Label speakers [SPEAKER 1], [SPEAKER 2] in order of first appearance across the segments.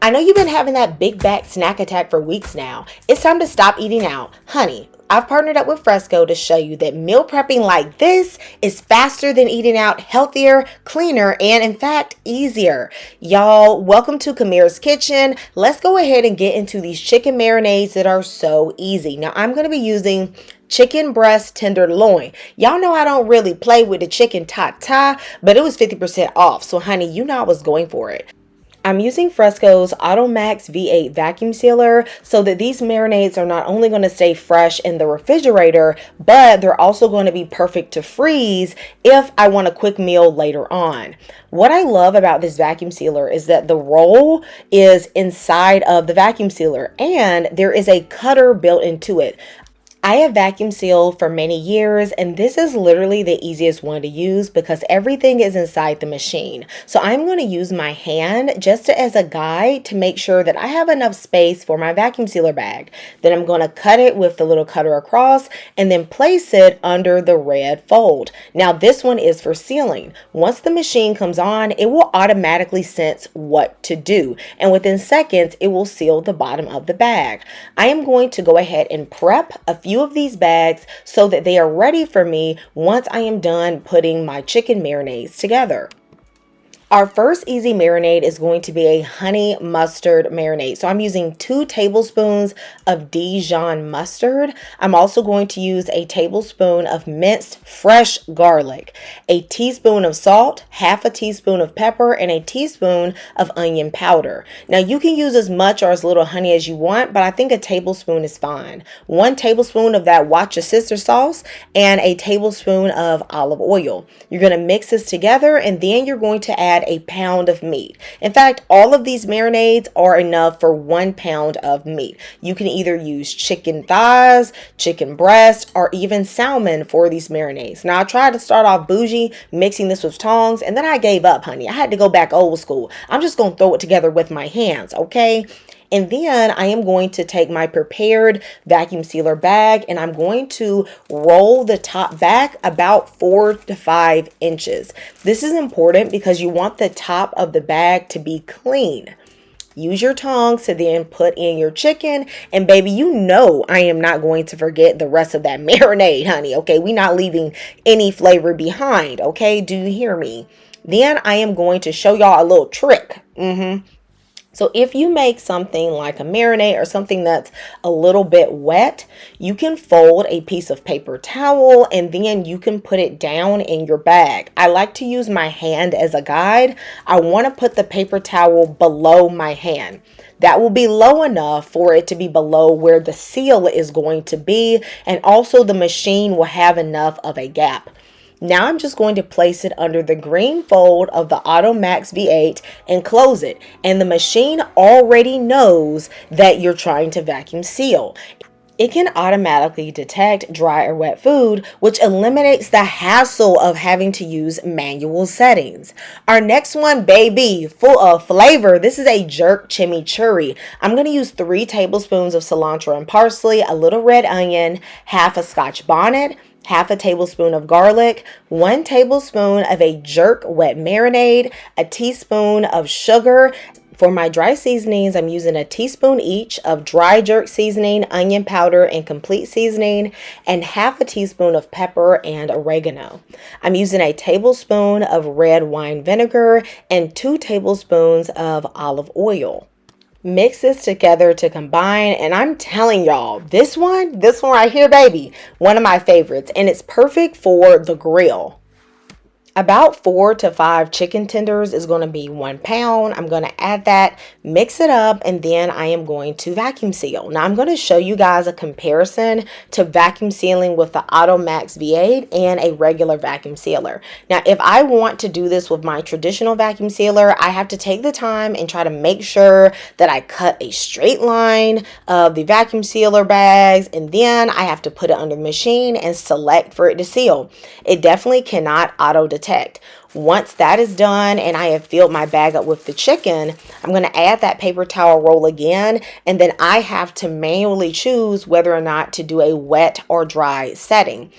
[SPEAKER 1] I know you've been having that big back snack attack for weeks now. It's time to stop eating out. Honey, I've partnered up with FRESKO to show you that meal prepping like this is faster than eating out, healthier, cleaner, and in fact, easier. Y'all, welcome to Kamira's Kitchen. Let's go ahead and get into these chicken marinades that are so easy. Now, I'm going to be using chicken breast tenderloin. Y'all know I don't really play with the chicken ta-ta, but it was 50% off. So, honey, you know I was going for it. I'm using FRESKO's AutoMax V8 vacuum sealer so that these marinades are not only going to stay fresh in the refrigerator, but they're also going to be perfect to freeze if I want a quick meal later on. What I love about this vacuum sealer is that the roll is inside of the vacuum sealer and there is a cutter built into it. I have vacuum sealed for many years, and this is literally the easiest one to use because everything is inside the machine. So I'm going to use my hand just as a guide to make sure that I have enough space for my vacuum sealer bag. Then I'm going to cut it with the little cutter across and then place it under the red fold. Now this one is for sealing. Once the machine comes on, it will automatically sense what to do, and within seconds it will seal the bottom of the bag. I am going to go ahead and prep a few of these bags so that they are ready for me once I am done putting my chicken marinades together. Our first easy marinade is going to be a honey mustard marinade. So I'm using 2 tablespoons of Dijon mustard. I'm also going to use a tablespoon of minced fresh garlic, a teaspoon of salt, half a teaspoon of pepper, and a teaspoon of onion powder. Now you can use as much or as little honey as you want, but I think a tablespoon is fine. 1 tablespoon of that Watch Your Sister sauce and a tablespoon of olive oil. You're going to mix this together and then you're going to add a pound of meat. In fact, all of these marinades are enough for 1 pound of meat. You can either use chicken thighs, chicken breast, or even salmon for these marinades. Now, I tried to start off bougie, mixing this with tongs, and then I gave up, honey. I had to go back old school. I'm just going to throw it together with my hands, okay? And then I am going to take my prepared vacuum sealer bag and I'm going to roll the top back about 4 to 5 inches. This is important because you want the top of the bag to be clean. Use your tongs to then put in your chicken. And baby, you know I am not going to forget the rest of that marinade, honey. Okay, we're not leaving any flavor behind. Okay, do you hear me? Then I am going to show y'all a little trick. So if you make something like a marinade or something that's a little bit wet, you can fold a piece of paper towel and then you can put it down in your bag. I like to use my hand as a guide. I want to put the paper towel below my hand. That will be low enough for it to be below where the seal is going to be, and also the machine will have enough of a gap. Now I'm just going to place it under the green fold of the AutoMax V8 and close it. And the machine already knows that you're trying to vacuum seal. It can automatically detect dry or wet food, which eliminates the hassle of having to use manual settings. Our next one, baby, full of flavor. This is a jerk chimichurri. I'm going to use 3 tablespoons of cilantro and parsley, a little red onion, half a Scotch bonnet, half a tablespoon of garlic, 1 tablespoon of a jerk wet marinade, a teaspoon of sugar. For my dry seasonings, I'm using a teaspoon each of dry jerk seasoning, onion powder, and complete seasoning, and half a teaspoon of pepper and oregano. I'm using a tablespoon of red wine vinegar and 2 tablespoons of olive oil. Mix this together to combine, and I'm telling y'all, this one right here, baby, one of my favorites, and it's perfect for the grill. About 4 to 5 chicken tenders is going to be 1 pound. I'm going to add that, mix it up, and then I am going to vacuum seal. Now I'm going to show you guys a comparison to vacuum sealing with the AutoMax V8 and a regular vacuum sealer. Now if I want to do this with my traditional vacuum sealer, I have to take the time and try to make sure that I cut a straight line of the vacuum sealer bags, and then I have to put it under the machine and select for it to seal. It definitely cannot auto detect. Once that is done and I have filled my bag up with the chicken, I'm going to add that paper towel roll again, and then I have to manually choose whether or not to do a wet or dry setting.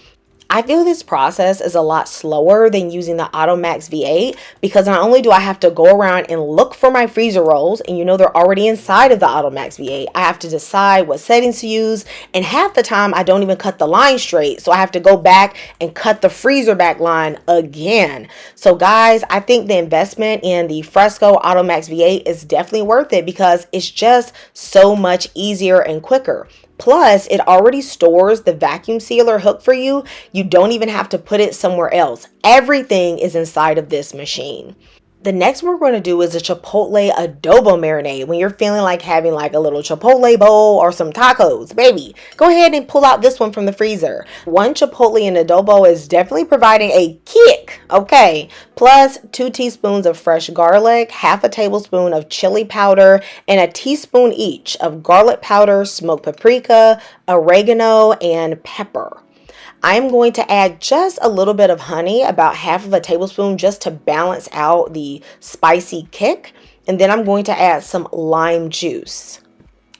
[SPEAKER 1] I feel this process is a lot slower than using the AutoMax V8 because not only do I have to go around and look for my freezer rolls, and you know they're already inside of the AutoMax V8, I have to decide what settings to use, and half the time I don't even cut the line straight, so I have to go back and cut the freezer back line again. So guys, I think the investment in the FRESKO AutoMax V8 is definitely worth it because it's just so much easier and quicker. Plus, it already stores the vacuum sealer hook for you. You don't even have to put it somewhere else. Everything is inside of this machine. The next one we're going to do is a chipotle adobo marinade. When you're feeling like having like a little chipotle bowl or some tacos, baby, go ahead and pull out this one from the freezer. One chipotle and adobo is definitely providing a kick, okay? Plus 2 teaspoons of fresh garlic, half a tablespoon of chili powder, and a teaspoon each of garlic powder, smoked paprika, oregano, and pepper. I'm going to add just a little bit of honey, about half of a tablespoon, just to balance out the spicy kick. And then I'm going to add some lime juice.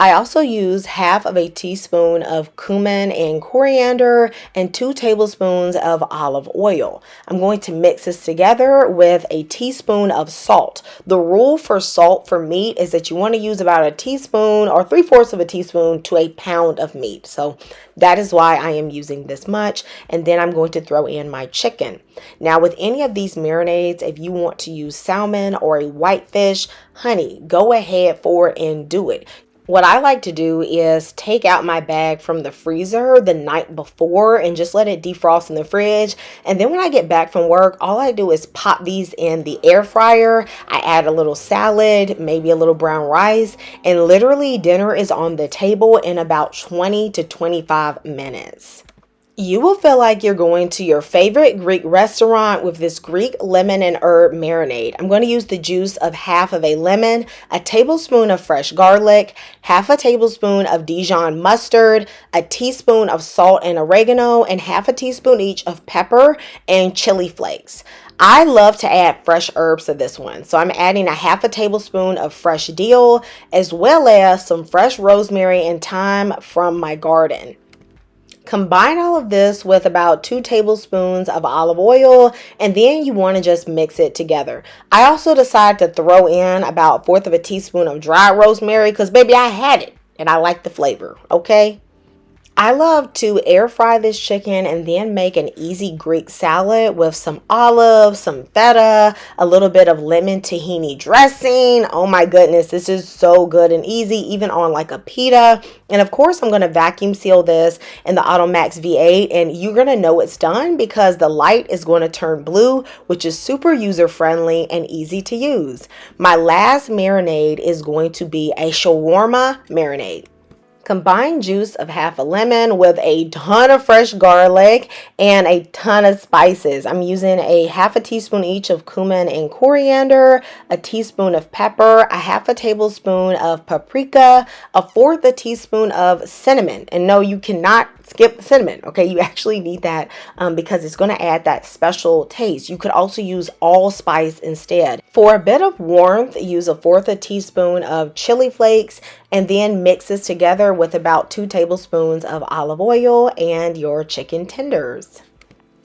[SPEAKER 1] I also use half of a teaspoon of cumin and coriander and 2 tablespoons of olive oil. I'm going to mix this together with a teaspoon of salt. The rule for salt for meat is that you want to use about a teaspoon or 3/4 of a teaspoon to a pound of meat. So that is why I am using this much. And then I'm going to throw in my chicken. Now with any of these marinades, if you want to use salmon or a whitefish, honey, go ahead for it and do it. What I like to do is take out my bag from the freezer the night before and just let it defrost in the fridge. And then when I get back from work, all I do is pop these in the air fryer. I add a little salad, maybe a little brown rice, and literally dinner is on the table in about 20 to 25 minutes. You will feel like you're going to your favorite Greek restaurant with this Greek lemon and herb marinade. I'm going to use the juice of half of a lemon, a tablespoon of fresh garlic, half a tablespoon of Dijon mustard, a teaspoon of salt and oregano, and half a teaspoon each of pepper and chili flakes. I love to add fresh herbs to this one, so I'm adding a half a tablespoon of fresh dill as well as some fresh rosemary and thyme from my garden. Combine all of this with about 2 tablespoons of olive oil, and then you want to just mix it together. I also decided to throw in about 1/4 of a teaspoon of dried rosemary because baby, I had it and I like the flavor, okay? I love to air fry this chicken and then make an easy Greek salad with some olives, some feta, a little bit of lemon tahini dressing. Oh my goodness, this is so good and easy, even on like a pita. And of course, I'm going to vacuum seal this in the AutoMax V8, and you're going to know it's done because the light is going to turn blue, which is super user friendly and easy to use. My last marinade is going to be a shawarma marinade. Combine juice of half a lemon with a ton of fresh garlic and a ton of spices. I'm using a half a teaspoon each of cumin and coriander, a teaspoon of pepper, a half a tablespoon of paprika, a 1/4 a teaspoon of cinnamon. And no, you cannot skip cinnamon, okay? You actually need that because it's going to add that special taste. You could also use allspice instead. For a bit of warmth, use a 1/4 a teaspoon of chili flakes and then mix this together with about 2 tablespoons of olive oil and your chicken tenders.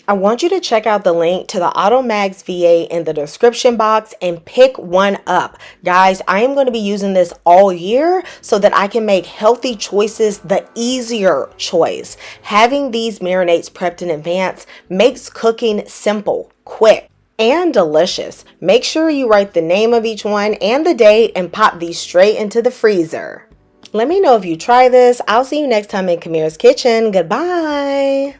[SPEAKER 1] I want you to check out the link to the AutoMax V8 in the description box and pick one up. Guys, I am going to be using this all year so that I can make healthy choices the easier choice. Having these marinades prepped in advance makes cooking simple, quick, and delicious. Make sure you write the name of each one and the date and pop these straight into the freezer. Let me know if you try this. I'll see you next time in Kamira's Kitchen. Goodbye.